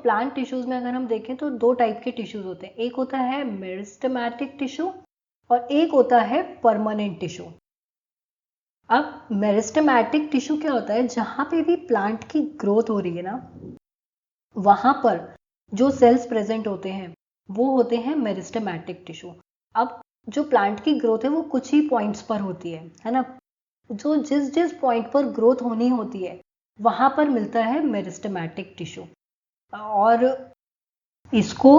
Plant tissues में अगर हम देखें तो दो टाइप के टिश्यूज होते हैं, एक होता है मेरिस्टेमेटिक टिश्यू और एक होता है परमानेंट टिश्यू। अब मेरिस्टेमेटिक टिश्यू क्या होता है, जहां पे भी प्लांट की ग्रोथ हो रही है ना, वहां पर जो सेल्स प्रेजेंट होते हैं वो होते हैं मेरिस्टेमेटिक टिश्यू। अब जो प्लांट की ग्रोथ है वो कुछ ही पॉइंट्स पर होती है ना, जो जिस जिस पॉइंट पर ग्रोथ होनी होती है वहां पर मिलता है मेरिस्टेमेटिक टिश्यू, और इसको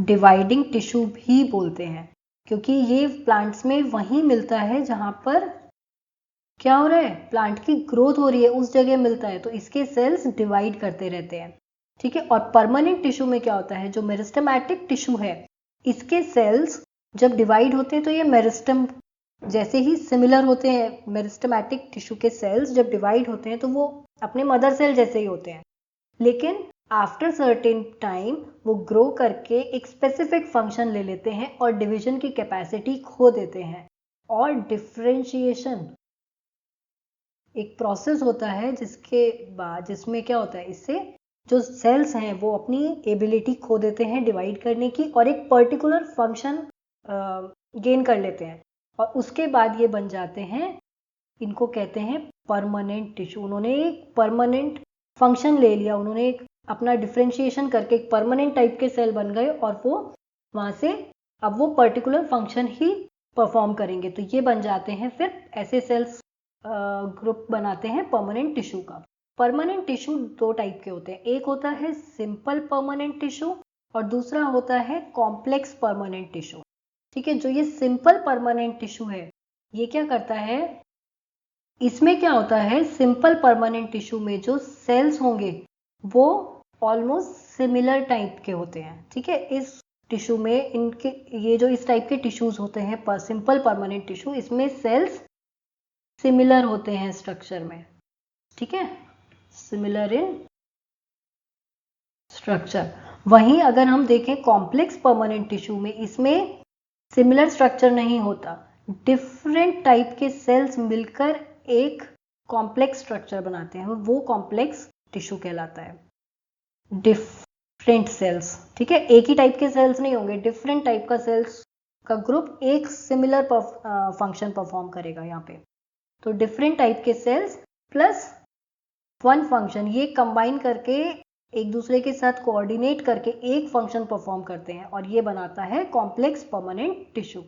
डिवाइडिंग टिश्यू भी बोलते हैं, क्योंकि ये प्लांट्स में वहीं मिलता है जहां पर क्या हो रहा है, प्लांट की ग्रोथ हो रही है, उस जगह मिलता है, तो इसके सेल्स डिवाइड करते रहते हैं। ठीक है, और परमानेंट टिश्यू में क्या होता है, जो मेरिस्टेमेटिक टिश्यू है इसके सेल्स जब डिवाइड होते हैं तो ये मेरिस्टम जैसे ही सिमिलर होते हैं, मेरिस्टेमेटिक टिश्यू के सेल्स जब डिवाइड होते हैं तो वो अपने मदर सेल जैसे ही होते हैं, लेकिन आफ्टर सर्टेन टाइम वो ग्रो करके एक स्पेसिफिक फंक्शन ले लेते हैं और डिवीजन की कैपेसिटी खो देते हैं। और डिफरेंशिएशन एक प्रोसेस होता है जिसके बाद जिसमें क्या होता है, इससे जो सेल्स हैं वो अपनी एबिलिटी खो देते हैं डिवाइड करने की और एक पर्टिकुलर फंक्शन गेन कर लेते हैं, और उसके बाद ये बन जाते हैं, इनको कहते हैं परमानेंट टिश्यू। उन्होंने एक परमानेंट फंक्शन ले लिया, उन्होंने एक अपना डिफ्रेंशिएशन करके एक परमानेंट टाइप के सेल बन गए और वो वहां से अब वो पर्टिकुलर फंक्शन ही परफॉर्म करेंगे, तो ये बन जाते हैं, फिर ऐसे सेल्स ग्रुप बनाते हैं परमानेंट टिश्यू का। परमानेंट टिश्यू दो टाइप के होते हैं, एक होता है सिंपल परमानेंट टिश्यू और दूसरा होता है कॉम्प्लेक्स परमानेंट टिश्यू। ठीक है, जो ये सिंपल परमानेंट टिश्यू है ये क्या करता है, इसमें क्या होता है, सिंपल परमानेंट टिश्यू में जो सेल्स होंगे वो ऑलमोस्ट सिमिलर टाइप के होते हैं। ठीक है, इस टिश्यू में इनके ये जो इस टाइप के टिश्यूज होते हैं सिंपल परमानेंट टिश्यू, इसमें सेल्स सिमिलर होते हैं स्ट्रक्चर में। ठीक है, सिमिलर इन स्ट्रक्चर। वहीं अगर हम देखें कॉम्प्लेक्स परमानेंट टिश्यू में, इसमें सिमिलर स्ट्रक्चर नहीं होता, डिफरेंट टाइप के सेल्स मिलकर एक कॉम्प्लेक्स स्ट्रक्चर बनाते हैं, वो कॉम्प्लेक्स टिश्यू कहलाता है। डिफरेंट सेल्स, ठीक है, एक ही टाइप के सेल्स नहीं होंगे, डिफरेंट टाइप का सेल्स का ग्रुप एक सिमिलर फंक्शन परफॉर्म करेगा यहाँ पे, तो डिफरेंट टाइप के सेल्स प्लस वन फंक्शन, ये कंबाइन करके एक दूसरे के साथ कोऑर्डिनेट करके एक फंक्शन परफॉर्म करते हैं और ये बनाता है कॉम्प्लेक्स परमानेंट टिश्यू।